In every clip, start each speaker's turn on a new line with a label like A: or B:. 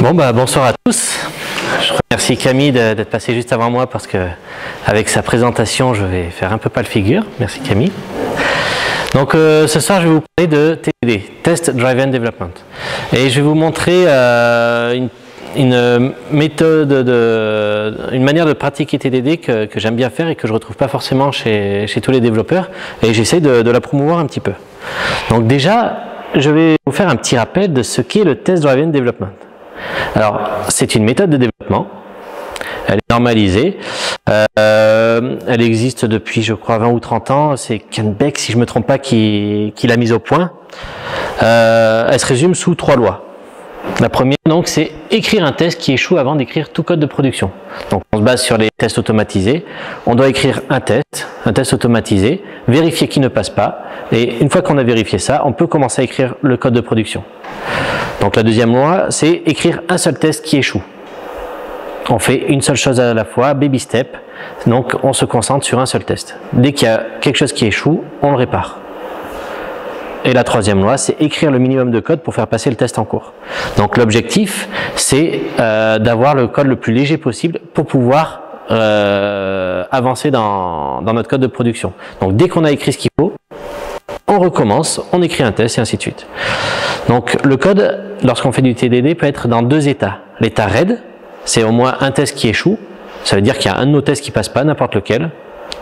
A: Bon bah bonsoir à tous. Je remercie Camille d'être passé juste avant moi parce que avec sa présentation je vais faire un peu pas le figure. Merci Camille. Donc ce soir je vais vous parler de TDD, Test Driven Development. Et je vais vous montrer une méthode, une manière de pratiquer TDD que j'aime bien faire et que je ne retrouve pas forcément chez tous les développeurs. Et j'essaie de la promouvoir un petit peu. Donc déjà, je vais vous faire un petit rappel de ce qu'est le Test Driven Development. Alors, c'est une méthode de développement. Elle est normalisée. Elle existe depuis, je crois, 20 ou 30 ans. C'est Ken Beck, si je ne me trompe pas, qui l'a mise au point. Elle se résume sous 3 lois. La première, donc, c'est écrire un test qui échoue avant d'écrire tout code de production. Donc, on se base sur les tests automatisés. On doit écrire un test automatisé, vérifier qu'il ne passe pas. Et une fois qu'on a vérifié ça, on peut commencer à écrire le code de production. Donc, la deuxième loi, c'est écrire un seul test qui échoue. On fait une seule chose à la fois, baby step. Donc, on se concentre sur un seul test. Dès qu'il y a quelque chose qui échoue, on le répare. Et la troisième loi, c'est écrire le minimum de code pour faire passer le test en cours. Donc l'objectif, c'est d'avoir le code le plus léger possible pour pouvoir avancer dans notre code de production. Donc dès qu'on a écrit ce qu'il faut, on recommence, on écrit un test et ainsi de suite. Donc le code, lorsqu'on fait du TDD, peut être dans 2 états. L'état RED, c'est au moins un test qui échoue. Ça veut dire qu'il y a un de nos tests qui passe pas, n'importe lequel.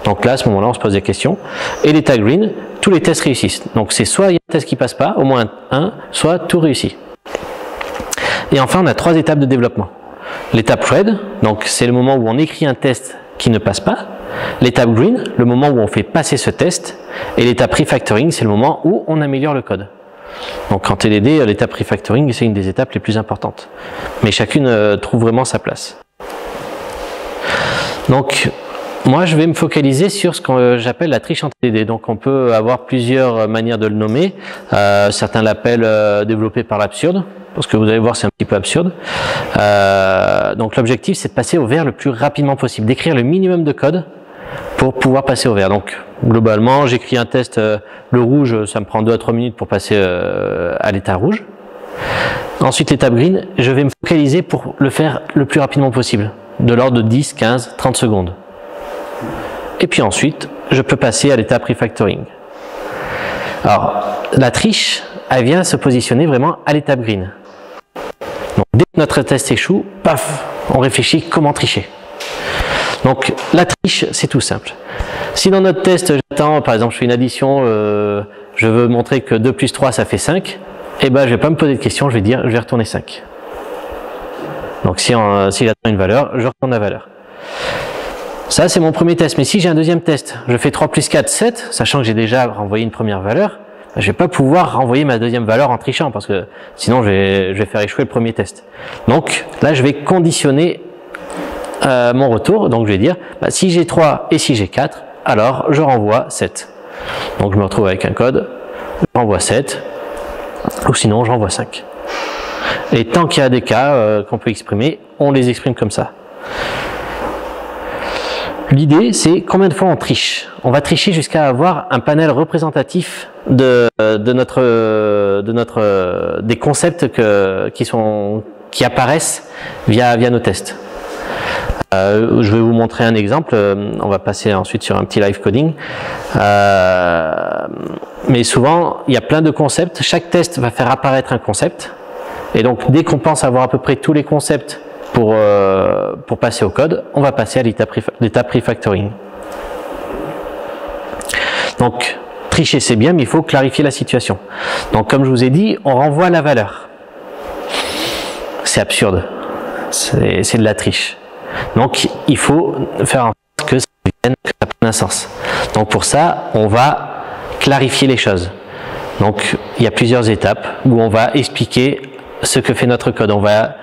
A: Donc là, à ce moment-là, on se pose des questions. Et l'état green, tous les tests réussissent. Donc c'est soit il y a un test qui passe pas, au moins un, soit tout réussit. Et enfin, on a 3 étapes de développement. L'étape red, donc c'est le moment où on écrit un test qui ne passe pas. L'étape green, le moment où on fait passer ce test. Et l'étape refactoring, c'est le moment où on améliore le code. Donc en TDD, l'étape refactoring, c'est une des étapes les plus importantes. Mais chacune trouve vraiment sa place. Donc, moi, je vais me focaliser sur ce que j'appelle la triche en TDD. Donc, on peut avoir plusieurs manières de le nommer. Certains l'appellent développé par l'absurde, parce que vous allez voir, c'est un petit peu absurde. Donc, l'objectif, c'est de passer au vert le plus rapidement possible, d'écrire le minimum de code pour pouvoir passer au vert. Donc, globalement, j'écris un test, le rouge, ça me prend 2 à 3 minutes pour passer à l'état rouge. Ensuite, l'étape green, je vais me focaliser pour le faire le plus rapidement possible, de l'ordre de 10, 15, 30 secondes. Et puis ensuite, je peux passer à l'étape refactoring. Alors, la triche, elle vient se positionner vraiment à l'étape green. Donc, dès que notre test échoue, paf, on réfléchit comment tricher. Donc, la triche, c'est tout simple. Si dans notre test, j'attends, par exemple, je fais une addition, je veux montrer que 2 plus 3, ça fait 5, eh ben, je ne vais pas me poser de questions, je vais dire, je vais retourner 5. Donc, si j'attends une valeur, je retourne la valeur. Ça, c'est mon premier test. Mais si j'ai un deuxième test, je fais 3 plus 4, 7, sachant que j'ai déjà renvoyé une première valeur, je ne vais pas pouvoir renvoyer ma deuxième valeur en trichant, parce que sinon, je vais faire échouer le premier test. Donc, là, je vais conditionner mon retour. Donc, je vais dire, si j'ai 3 et si j'ai 4, alors je renvoie 7. Donc, je me retrouve avec un code, je renvoie 7, ou sinon, je renvoie 5. Et tant qu'il y a des cas qu'on peut exprimer, on les exprime comme ça. L'idée, c'est combien de fois on triche. On va tricher jusqu'à avoir un panel représentatif des concepts qui apparaissent via nos tests. Je vais vous montrer un exemple. On va passer ensuite sur un petit live coding. Mais souvent, il y a plein de concepts. Chaque test va faire apparaître un concept. Et donc, dès qu'on pense avoir à peu près tous les concepts pour passer au code, on va passer à l'étape refactoring. Donc, tricher c'est bien, mais il faut clarifier la situation. Donc, comme je vous ai dit, on renvoie la valeur. C'est absurde. C'est de la triche. Donc, il faut faire en sorte que ça prenne un sens. Donc, pour ça, on va clarifier les choses. Donc, il y a plusieurs étapes où on va expliquer ce que fait notre code. On va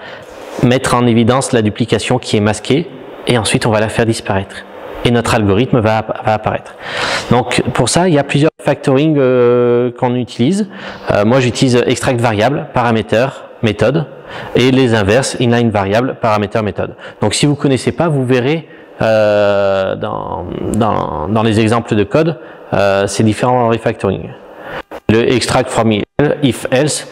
A: mettre en évidence la duplication qui est masquée et ensuite on va la faire disparaître. Et notre algorithme va apparaître. Donc pour ça, il y a plusieurs factoring qu'on utilise. Moi j'utilise extract variable, parameter, méthode et les inverses, inline variable, parameter, méthode. Donc si vous ne connaissez pas, vous verrez dans les exemples de code, c'est différent en refactoring. Le extract from if else,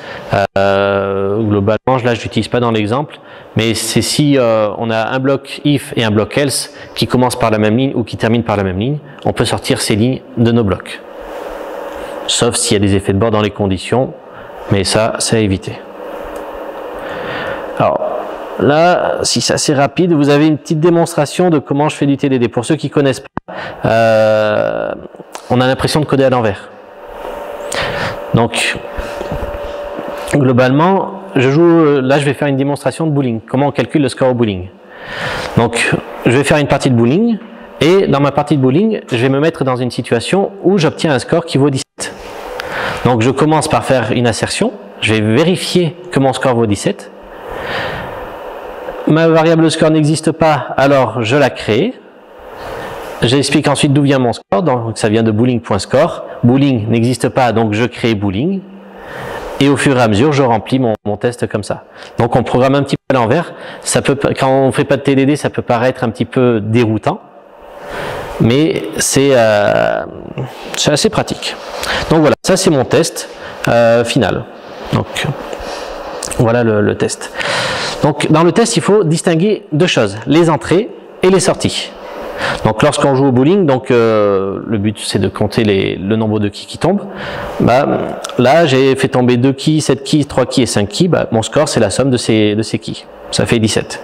A: globalement, là je l'utilise pas dans l'exemple, mais c'est si on a un bloc if et un bloc else qui commencent par la même ligne ou qui terminent par la même ligne, on peut sortir ces lignes de nos blocs. Sauf s'il y a des effets de bord dans les conditions, mais ça, c'est à éviter. Alors, là, si c'est assez rapide, vous avez une petite démonstration de comment je fais du TDD. Pour ceux qui ne connaissent pas, on a l'impression de coder à l'envers. Donc, globalement, là je vais faire une démonstration de boolean. Comment on calcule le score au boolean. Donc, je vais faire une partie de boolean, et dans ma partie de boolean, je vais me mettre dans une situation où j'obtiens un score qui vaut 17. Donc, je commence par faire une assertion, je vais vérifier que mon score vaut 17. Ma variable score n'existe pas, alors je la crée. J'explique ensuite d'où vient mon score, donc ça vient de boolean.score. Boolean n'existe pas, donc je crée boolean. Et au fur et à mesure, je remplis mon test comme ça. Donc on programme un petit peu à l'envers. Quand on ne fait pas de TDD, ça peut paraître un petit peu déroutant. Mais c'est assez pratique. Donc voilà, ça c'est mon test final. Donc voilà le test. Donc dans le test, il faut distinguer deux choses, les entrées et les sorties. Donc lorsqu'on joue au bowling, le but c'est de compter le nombre de quilles qui tombent. Là j'ai fait tomber 2 quilles, 7 quilles, 3 quilles et 5 quilles. Mon score c'est la somme de ces quilles. Ça fait 17.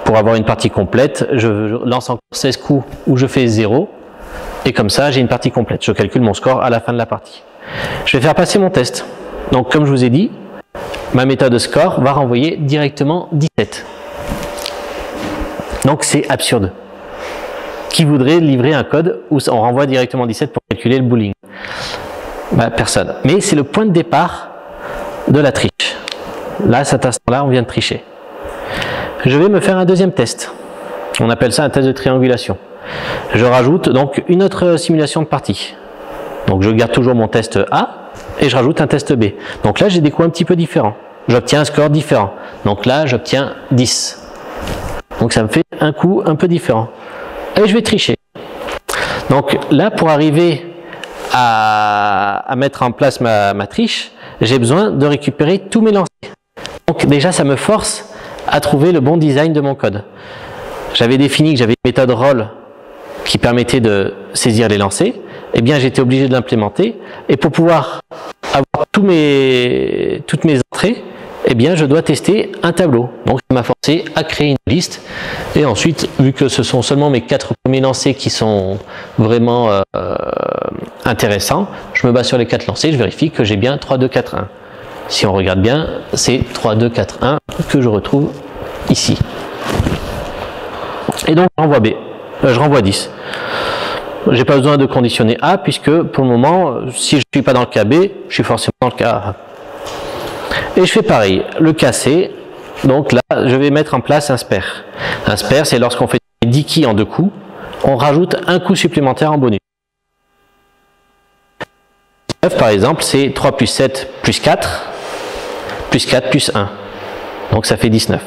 A: Pour avoir une partie complète, je lance encore 16 coups où je fais 0. Et comme ça j'ai une partie complète. Je calcule mon score à la fin de la partie. Je vais faire passer mon test. Donc comme je vous ai dit, ma méthode score va renvoyer directement 17. Donc c'est absurde. Qui voudrait livrer un code où on renvoie directement 17 pour calculer le boolean? Personne. Mais c'est le point de départ de la triche. Là, à cet instant-là, on vient de tricher. Je vais me faire un deuxième test. On appelle ça un test de triangulation. Je rajoute donc une autre simulation de partie. Donc je garde toujours mon test A et je rajoute un test B. Donc là, j'ai des coups un petit peu différents. J'obtiens un score différent. Donc là, j'obtiens 10. Donc ça me fait un coup un peu différent. Et je vais tricher. Donc là, pour arriver à mettre en place ma triche, j'ai besoin de récupérer tous mes lancers. Donc déjà, ça me force à trouver le bon design de mon code. J'avais défini que j'avais une méthode roll qui permettait de saisir les lancers. Eh bien, j'étais obligé de l'implémenter. Et pour pouvoir avoir toutes mes entrées, eh bien, je dois tester un tableau. Donc, ça m'a forcé à créer une liste. Et ensuite, vu que ce sont seulement mes 4 premiers lancers qui sont vraiment intéressants, je me base sur les 4 lancers, je vérifie que j'ai bien 3, 2, 4, 1. Si on regarde bien, c'est 3, 2, 4, 1 que je retrouve ici. Et donc, je renvoie 10. Je n'ai pas besoin de conditionner A, puisque pour le moment, si je ne suis pas dans le cas B, je suis forcément dans le cas A. Et je fais pareil, le cas C, donc là, je vais mettre en place un spare. Un spare, c'est lorsqu'on fait 10 quilles en 2 coups, on rajoute un coup supplémentaire en bonus. 9, par exemple, c'est 3 plus 7 plus 4 plus 1. Donc ça fait 19.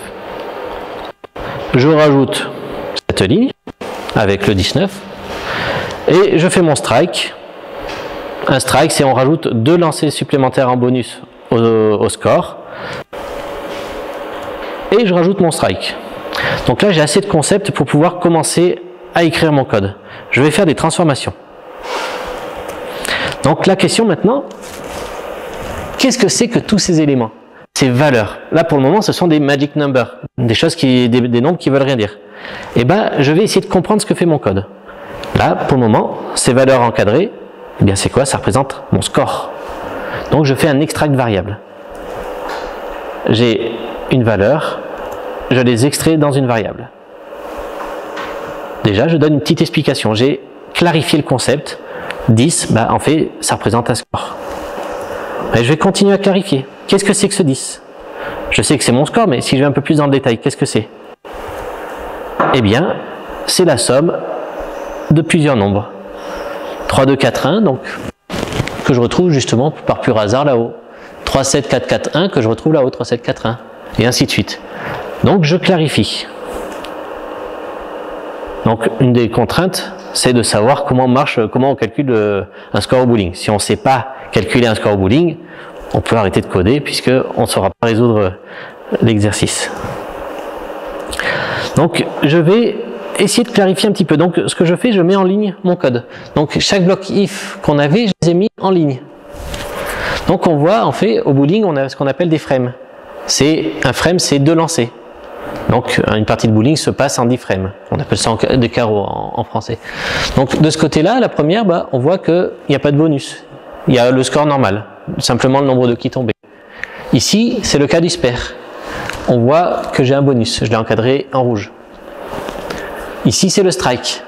A: Je rajoute cette ligne avec le 19 et je fais mon strike. Un strike, c'est on rajoute 2 lancers supplémentaires en bonus au score et je rajoute mon strike. Donc là, j'ai assez de concepts pour pouvoir commencer à écrire mon code. Je vais faire des transformations. Donc la question maintenant, qu'est-ce que c'est que tous ces éléments? Ces valeurs. Là pour le moment, ce sont des magic numbers, des choses des nombres qui veulent rien dire. Et je vais essayer de comprendre ce que fait mon code. Là, pour le moment, ces valeurs encadrées, eh bien c'est quoi? Ça représente mon score. Donc je fais un extract variable. J'ai une valeur, je les extrais dans une variable. Déjà, je donne une petite explication. J'ai clarifié le concept. 10, en fait, ça représente un score. Et je vais continuer à clarifier. Qu'est-ce que c'est que ce 10? Je sais que c'est mon score, mais si je vais un peu plus dans le détail, qu'est-ce que c'est? Eh bien, c'est la somme de plusieurs nombres. 3, 2, 4, 1, donc, que je retrouve justement par pur hasard là-haut. 3, 7, 4, 4, 1, que je retrouve là-haut. 3, 7, 4, 1. Et ainsi de suite. Donc, je clarifie. Donc, une des contraintes, c'est de savoir comment on calcule un score au bowling. Si on ne sait pas calculer un score au bowling, on peut arrêter de coder puisqu'on ne saura pas résoudre l'exercice. Donc je vais essayer de clarifier un petit peu. Donc ce que je fais, je mets en ligne mon code. Donc chaque bloc if qu'on avait, je les ai mis en ligne. Donc on voit, en fait, au bowling, on a ce qu'on appelle des frames. Un frame, c'est 2 lancers. Donc une partie de bowling se passe en 10 frames. On appelle ça des carreaux en français. Donc de ce côté-là, la première, on voit qu'il n'y a pas de bonus. Il y a le score normal, simplement le nombre de quilles tombées. Ici, c'est le cas du spare. On voit que j'ai un bonus, je l'ai encadré en rouge. Ici, c'est le strike.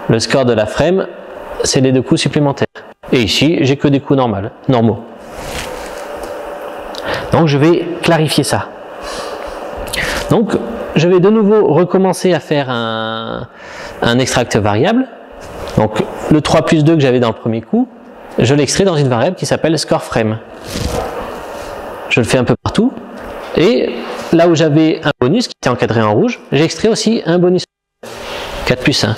A: Le score de la frame, c'est les 2 coups supplémentaires. Et ici, j'ai que des coups normaux. Donc, je vais clarifier ça. Donc, je vais de nouveau recommencer à faire un extract variable. Donc, le 3 plus 2 que j'avais dans le premier coup, je l'extrais dans une variable qui s'appelle score frame. Je le fais un peu partout. Et là où j'avais un bonus qui était encadré en rouge, j'ai extrait aussi un bonus 4 plus 1.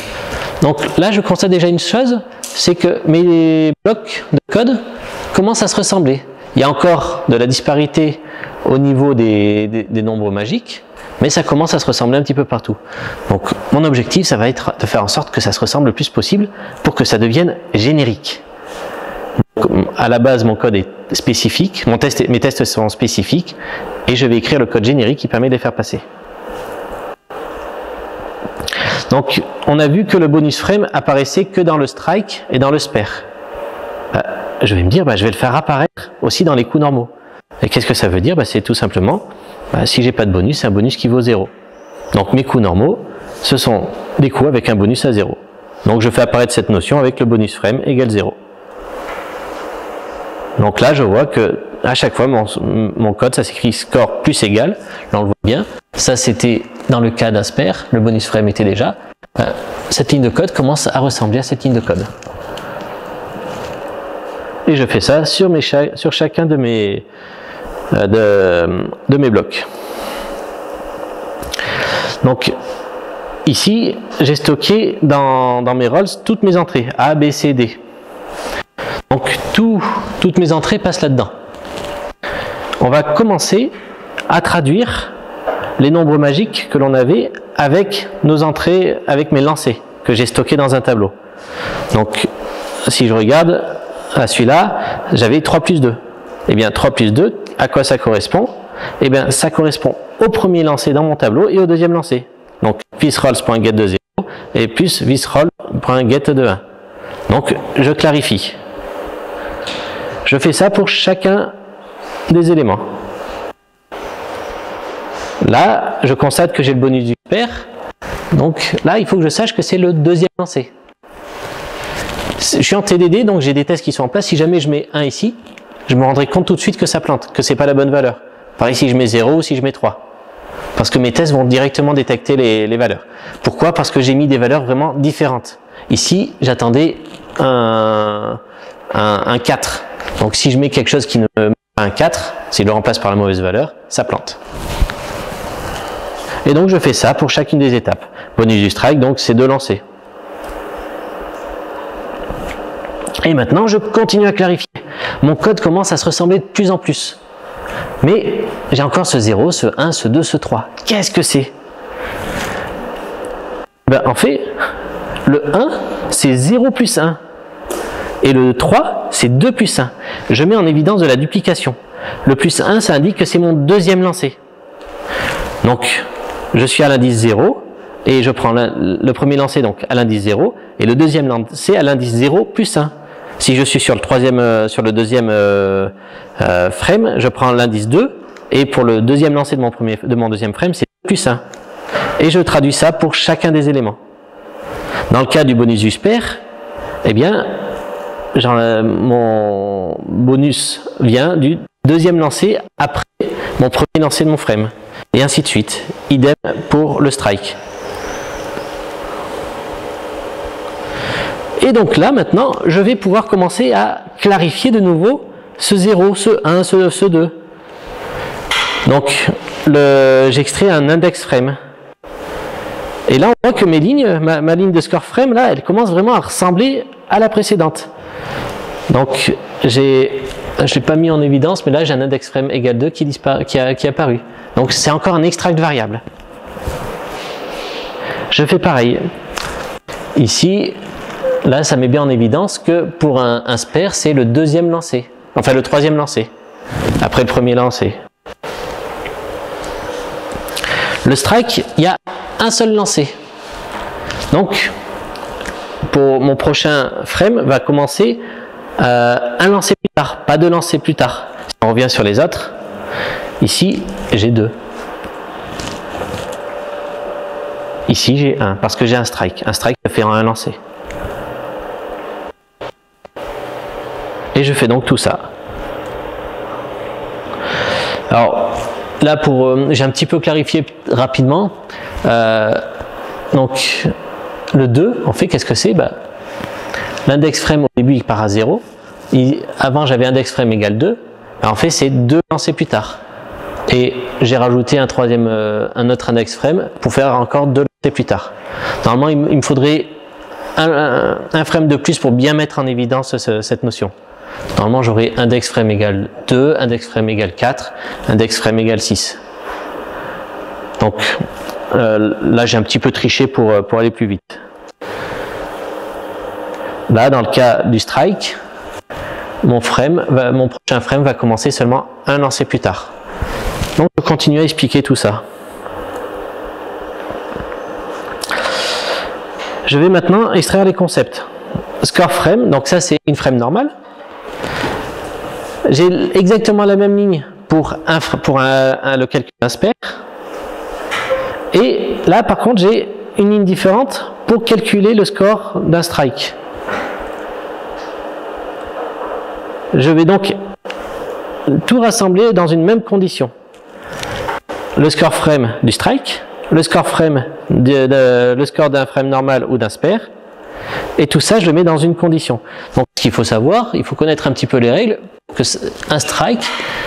A: Donc là, je constate déjà une chose, c'est que mes blocs de code commencent à se ressembler. Il y a encore de la disparité au niveau des nombres magiques, mais ça commence à se ressembler un petit peu partout. Donc mon objectif, ça va être de faire en sorte que ça se ressemble le plus possible pour que ça devienne générique. Donc, à la base, mon code est spécifique, mes tests sont spécifiques, et je vais écrire le code générique qui permet de les faire passer. Donc, on a vu que le bonus frame apparaissait que dans le strike et dans le spare. Je vais me dire, je vais le faire apparaître aussi dans les coups normaux. Et qu'est-ce que ça veut dire? C'est tout simplement, si j'ai pas de bonus, c'est un bonus qui vaut 0. Donc, mes coups normaux, ce sont des coups avec un bonus à 0. Donc, je fais apparaître cette notion avec le bonus frame égale 0. Donc là, je vois que à chaque fois, mon code, ça s'écrit score plus égal. Là, on le voit bien. Ça, c'était dans le cas d'Asper. Le bonus frame était déjà. Cette ligne de code commence à ressembler à cette ligne de code. Et je fais ça sur chacun de mes blocs. Donc, ici, j'ai stocké dans mes rolls toutes mes entrées, A, B, C, D. Donc, toutes mes entrées passent là-dedans. On va commencer à traduire les nombres magiques que l'on avait avec nos entrées, avec mes lancers que j'ai stockés dans un tableau. Donc, si je regarde à celui-là, j'avais 3 plus 2. Eh bien, 3 plus 2, à quoi ça correspond? Eh bien, ça correspond au premier lancer dans mon tableau et au deuxième lancer. Donc, thisRolls.get de 0 et plus thisRoll.get de 1. Donc, je clarifie. Je fais ça pour chacun des éléments. Là, je constate que j'ai le bonus du pair. Donc là, il faut que je sache que c'est le deuxième lancer. Je suis en TDD, donc j'ai des tests qui sont en place. Si jamais je mets 1 ici, je me rendrai compte tout de suite que ça plante, que ce n'est pas la bonne valeur. Pareil si je mets 0 ou si je mets 3. Parce que mes tests vont directement détecter les valeurs. Pourquoi? Parce que j'ai mis des valeurs vraiment différentes. Ici, j'attendais un 4. Donc si je mets quelque chose qui ne met pas un 4, si je le remplace par la mauvaise valeur, ça plante. Et donc je fais ça pour chacune des étapes. Bonus du strike, donc c'est 2 lancers. Et maintenant je continue à clarifier. Mon code commence à se ressembler de plus en plus. Mais j'ai encore ce 0, ce 1, ce 2, ce 3. Qu'est-ce que c'est? En fait, le 1, c'est 0 plus 1. Et le 3, c'est 2 plus 1. Je mets en évidence de la duplication. Le plus 1, ça indique que c'est mon deuxième lancer. Donc, je suis à l'indice 0, et je prends le premier lancer donc à l'indice 0, et le deuxième lancer à l'indice 0 plus 1. Si je suis sur le deuxième frame, je prends l'indice 2, et pour le deuxième lancer de mon deuxième frame, c'est plus 1. Et je traduis ça pour chacun des éléments. Dans le cas du bonus du spare, eh bien, mon bonus vient du deuxième lancer après mon premier lancer de mon frame. Et ainsi de suite. Idem pour le strike. Et donc là, maintenant, je vais pouvoir commencer à clarifier de nouveau ce 0, ce 1, ce 2. Donc, j'extrais un index frame. Et là, on voit que mes lignes, ma ligne de score frame, là, elle commence vraiment à ressembler à la précédente. Donc, j'ai je ne l'ai pas mis en évidence, mais là j'ai un index frame égal 2 qui est apparu. Donc c'est encore un extract variable. Je fais pareil. Ici, là ça met bien en évidence que pour un spare, c'est le deuxième lancé. Enfin le troisième lancé, après le premier lancé. Le strike, il y a un seul lancé. Donc, pour mon prochain frame, va commencer un lancer plus tard, pas deux lancers plus tard. Si on revient sur les autres, ici j'ai 2. Ici j'ai 1, parce que j'ai un strike. Un strike se fait en un lancer. Et je fais donc tout ça. Alors, là, j'ai un petit peu clarifié rapidement. Donc, le 2, en fait, qu'est-ce que c'est? L'index frame au début, il part à 0. Avant, j'avais index frame égale 2. En fait, c'est 2 lancés plus tard. Et j'ai rajouté un autre index frame pour faire encore 2 lancés plus tard. Normalement, il me faudrait un frame de plus pour bien mettre en évidence cette notion. Normalement, j'aurai index frame égale 2, index frame égale 4, index frame égale 6. Donc là, j'ai un petit peu triché pour aller plus vite. Là, dans le cas du strike, mon prochain frame va commencer seulement un lancer plus tard. Donc, je continue à expliquer tout ça. Je vais maintenant extraire les concepts. Score frame, donc ça c'est une frame normale. J'ai exactement la même ligne pour le calcul d'un spare. Et là, par contre, j'ai une ligne différente pour calculer le score d'un strike. Je vais donc tout rassembler dans une même condition. Le score frame du strike, le score frame le score d'un frame normal ou d'un spare. Et tout ça, je le mets dans une condition. Donc, ce qu'il faut savoir, il faut connaître un petit peu les règles. Un strike,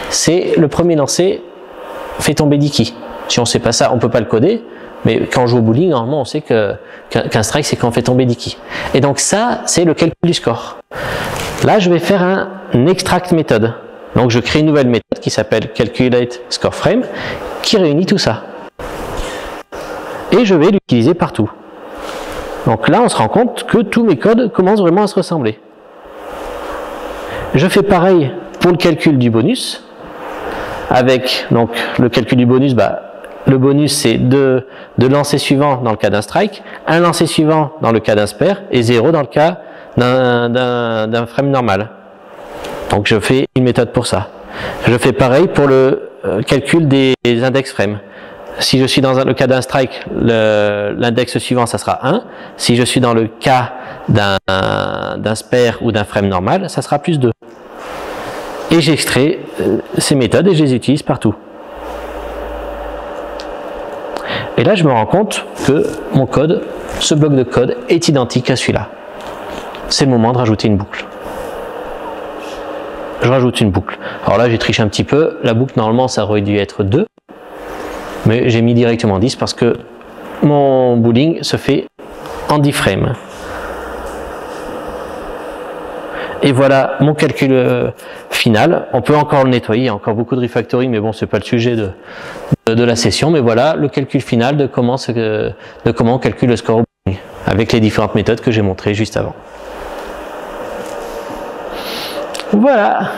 A: c'est le premier lancé fait tomber d'Iki. Si on ne sait pas ça, on ne peut pas le coder. Mais quand on joue au bowling, normalement, on sait qu'un strike, c'est quand on fait tomber d'Iki. Et donc ça, c'est le calcul du score. Là, je vais faire un extract méthode. Donc, je crée une nouvelle méthode qui s'appelle calculate score frame, qui réunit tout ça. Et je vais l'utiliser partout. Donc là, on se rend compte que tous mes codes commencent vraiment à se ressembler. Je fais pareil pour le calcul du bonus. Avec donc le calcul du bonus, le bonus c'est 2 lancers suivants dans le cas d'un strike, un lancer suivant dans le cas d'un spare et 0 dans le cas d'un frame normal. Donc je fais une méthode pour ça. Je fais pareil pour le calcul des index frames. Si je suis dans le cas d'un strike, l'index suivant, ça sera 1. Si je suis dans le cas d'un spare ou d'un frame normal, ça sera plus 2. Et j'extrais ces méthodes et je les utilise partout. Et là, je me rends compte que mon code, ce bloc de code, est identique à celui-là. C'est le moment de rajouter une boucle. Je rajoute une boucle. Alors là, j'ai triché un petit peu. La boucle, normalement, ça aurait dû être 2. Mais j'ai mis directement 10 parce que mon bowling se fait en 10 frames. Et voilà mon calcul final. On peut encore le nettoyer, il y a encore beaucoup de refactoring, mais bon, c'est pas le sujet de la session. Mais voilà le calcul final de comment on calcule le score au bowling, avec les différentes méthodes que j'ai montrées juste avant. Voilà.